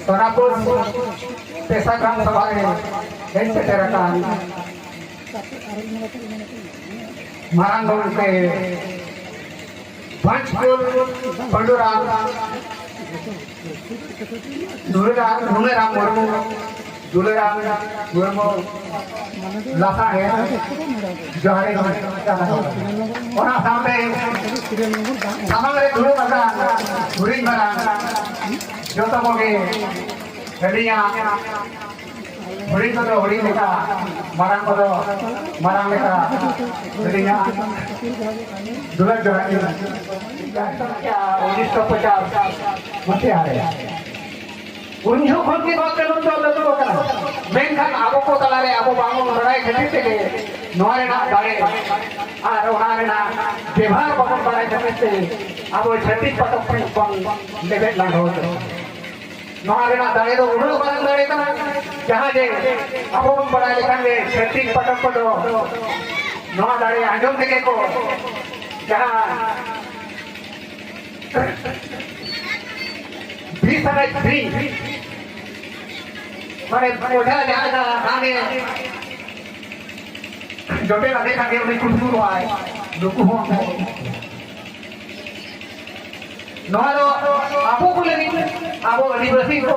Sonapun Desa Gang Sabare dan Ceterakan Marangol ke Banjpur Panduram Duleram Murmu Lasa है जहरे orang sampai sampai dulu masa guring barang joto moge helinya guring itu guring mereka barang itu barang mereka helinya dulu jahari ya 1950 masih ada उन्हीं खुद की बात करूँ तो अल्लाह तो करना मेंखान आबो को तलारे आबो बांगो लड़ाई खटी से के नोरे ना दाड़े आर उनारे ना व्यवहार बांगो लड़ाई खटी से आबो छत्ती पटक पन लेबे लांडो नोरे ना दाड़े तो उड़ो बांग लड़ाई का जहाँ जे आबो बम बड़ाई लेकिन वे छत्ती पटक पटो नोरा दाड़े आंजों से के को जहाँ भी सारे भी माने ओढ़ा जाएगा आगे जोटे लगे खाके उन्हें कुछ आए दुख हो नॉरो आपो को लगी आपो आदिवासी को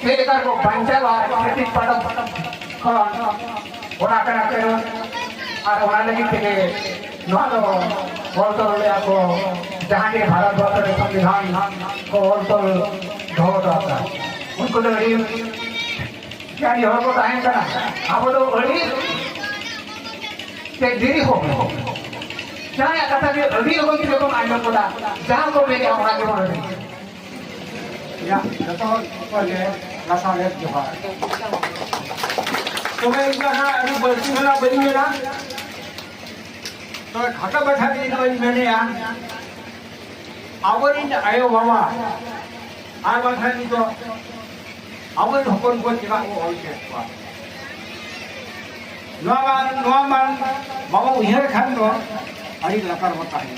मेरे कार को पंचायत और खेती पटक खान ओना करना करो और ओना लगी के नॉरो और तो ले आपको जहाँ के भारत वर्ष के संविधान को और तो ढोल आता उनको तो क्या ये हो तो आए करना अब तो अड़ी के देरी हो जहाँ या कथा के अड़ी हो कि लोगों आए लोग बोला जहाँ को मेरे आवाज़ के बोल रहे या तो पहले लासाले जोहार तो मैं इतना ना अभी बल्कि वाला बनी है ना तो खाका बैठा दी तो मैंने यहाँ आवरीन आयो बाबा आय बाथानी तो आवर हपन को चिका को होय के नोमान बाबा उहेर खान दो अरी लकार मत है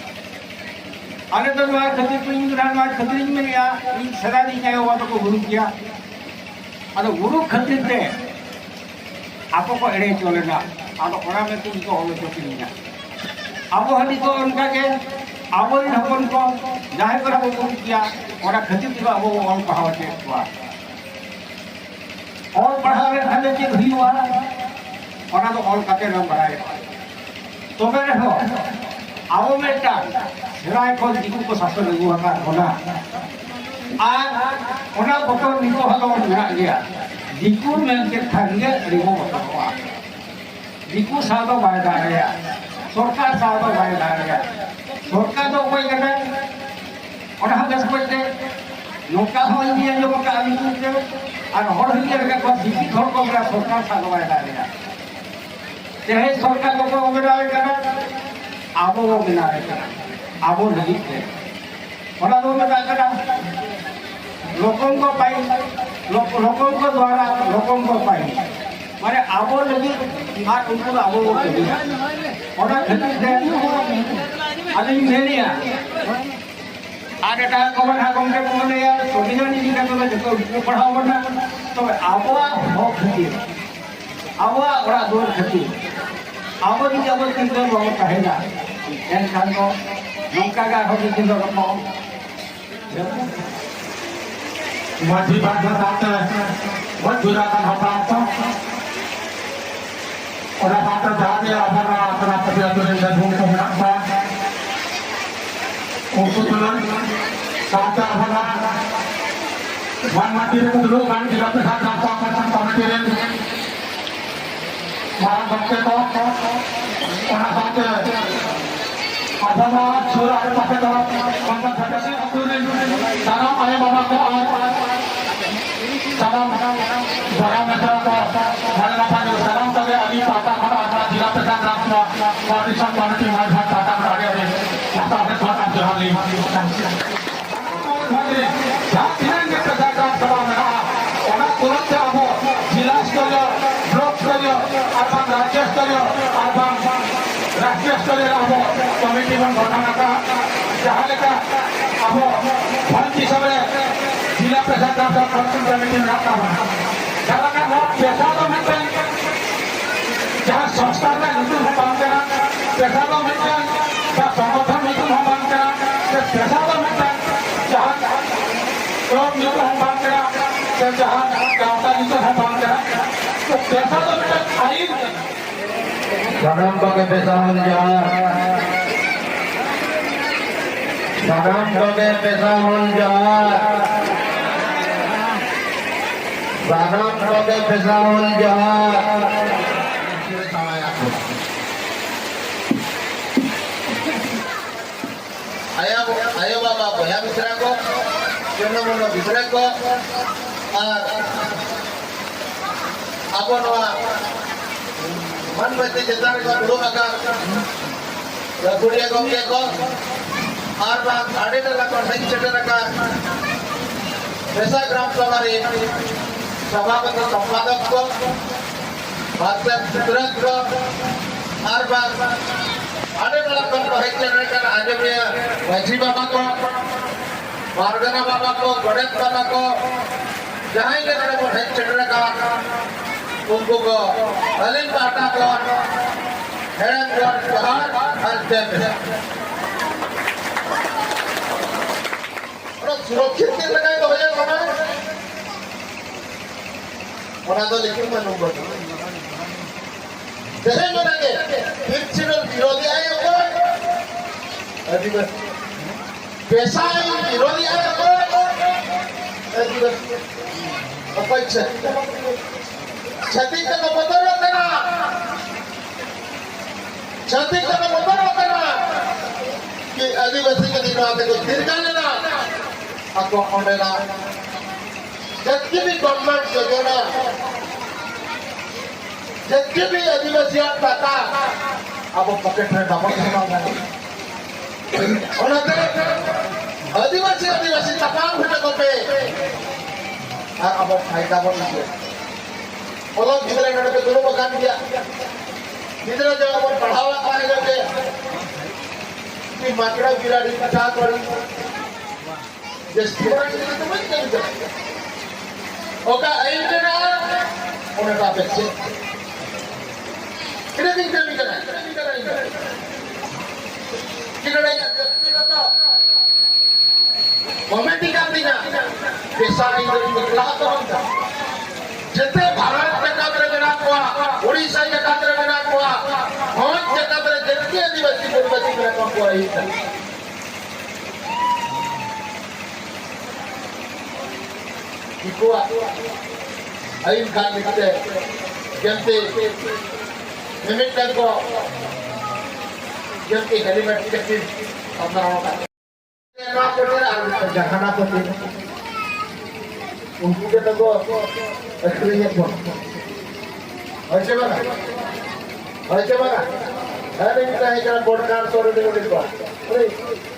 आने तो नोआ खतिर पिन ग्रान मा खतिर में या इन सदानी जायो बाबा को गुरु किया अरे गुरु खतिर ते आपको को एड़े चले ना आनो ओना में तुम को होवे तो किना आपो हनी तो उनका के आवरी हपन को जाहे कर अब गुरु किया और खतिर दिवा वो और पढ़ावते हुआ और पढ़ावे खाने की हुई हुआ और तो और कते न पढ़ाए तो मैं हो आवो में टा राय को दिकु को शासन हुआ का होना आ ओना बतो निको हलो ना गया दिकु में के खांगे रिमो बतो दिकु सादो बायदा गया सरकार सादो बायदा गया सरकार तो कोई करना और हम दस बजे नौका हो इंडिया जो का अभी जो और हर इंडिया का कोई दिक्कत घर को बड़ा सरकार सागवाए डालेगा चाहे सरकार को बड़ा करना आबो वो बिना करना आबो नहीं है और तो में करना लोगों को पाई लोगों को द्वारा लोगों को पाई माने आबो लगी हाथ उनको आबो वो और खेती से अभी मेनिया आगे टाइम कवर है कम के बोले यार सोनिया नहीं दिखा तो जो पढ़ाओ बना तो आबवा हो खेती आबवा बड़ा दूर खेती आबो नहीं आबो किंतु बहुत कहेगा एन खान को नौका का हो किंतु रखो माजी बात बताते हैं वो जुरा का हटाता और आप जाके अपना अपना तबियत में जरूर को मिलाता Ukutulan kata apa? Wan mati itu dulu kan tidak bisa kata apa tentang material. marang bangke ko ona bangke adama chura pakai dalam mantan kekasih akurin salam ayah mama ko salam barang mesra ko harana panggil salam tage ali pata mana jila pesan ramna warisan manati marhat tata berada di kata berkata jahali मंत्री जातिरंग के प्रकार सभा में ona तुरंत abo जिला स्तरीय block स्तरीय अथवा राज्य स्तरीय अथवा राष्ट्रीय स्तरीय abo कमिटी में गठन का जहाँ लेकर abo पंची सबरे जिला प्रशासन का प्रशासन कमिटी में रखा हुआ जहाँ का वो पैसा तो मिलता है जहाँ संस्था का हिंदू हम बांध करना पैसा तो मिलता है जहाँ संगठन हिंदू हम बांध करना पैसा तो मिलता है जहाँ लोग निकल हम बांध करना जहाँ गाँव निकल हम बांध करना तो पैसा तो मिलता है Salam pakai pesangon jahat. Salam pakai pesangon jahat. Salam pakai pesangon jahat. Ayo bapak boya misra ko, jono mono misra ko, apa noa, man bete jetar ko dulu maka, laguria ko ke ko, arba ade dalam konsen cedera ka, desa gram samari, sababatu sampadak ko, bhatta putra ko, arba ada dalam konflik kan ada dia Wajib Bapa ko, Margana Bapa ko, Ganesh Bapa ko, जहाँ ही करने को है चढ़ने का उनको को अलिन पाटा को हेरन को बाहर हल्के में और सुरक्षित के लगाए तो हो जाए कमाए और आदो लेकिन मैं नंबर जैसे मरेंगे फिर चिड़ल विरोधी आए को अभी बस पैसा विरोधी आए को अभी बस अपेक्षा छती का बदल होता ना छती का बदल होता ना कि आदिवासी के दिनों आते को दीर्घाने ना आपको होने ना जबकि भी गवर्नमेंट योजना जबकि भी आदिवासी आता आपको पॉकेट में बाबा के मांगा और आदिवासी तपांग होने को पे अब फायदा बन गया और गिदरा नड़ पे दोनों मकान दिया गिदरा जब अपन बढ़ावा पाए करके कि माकड़ा गिराड़ी पचास पड़ी जिस स्टूडेंट ने तो मत कर दिया ओका आइंदे ना उन्हें का बच्चे कितने दिन भी करना कितने मोमेंट का दिना पैसा नहीं निकला तो हम जितने भारत के कातरे में ना हुआ उड़ीसा के कातरे में ना हुआ भवन के कातरे जितने आदिवासी पूर्वजी में ना हुआ ही था इकोआ आइन खान लिखते जमते मिमिट को जमते हेलीमेट के फिर अपना होता ना कोटेरा जहाना तो उनको के तो एक्सपीरियंस हो ऐसे बना अरे नहीं है क्या पॉडकास्ट और देखो देखो अरे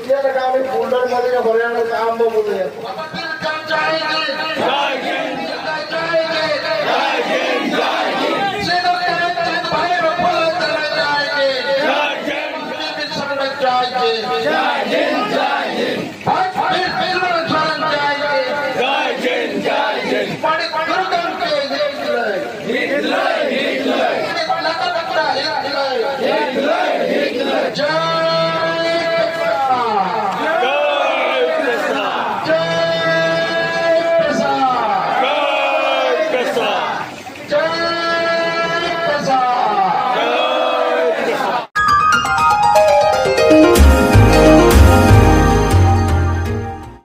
ये लगा में फोल्डर वाले का हरियाणा का काम वो बोल रहे हैं जय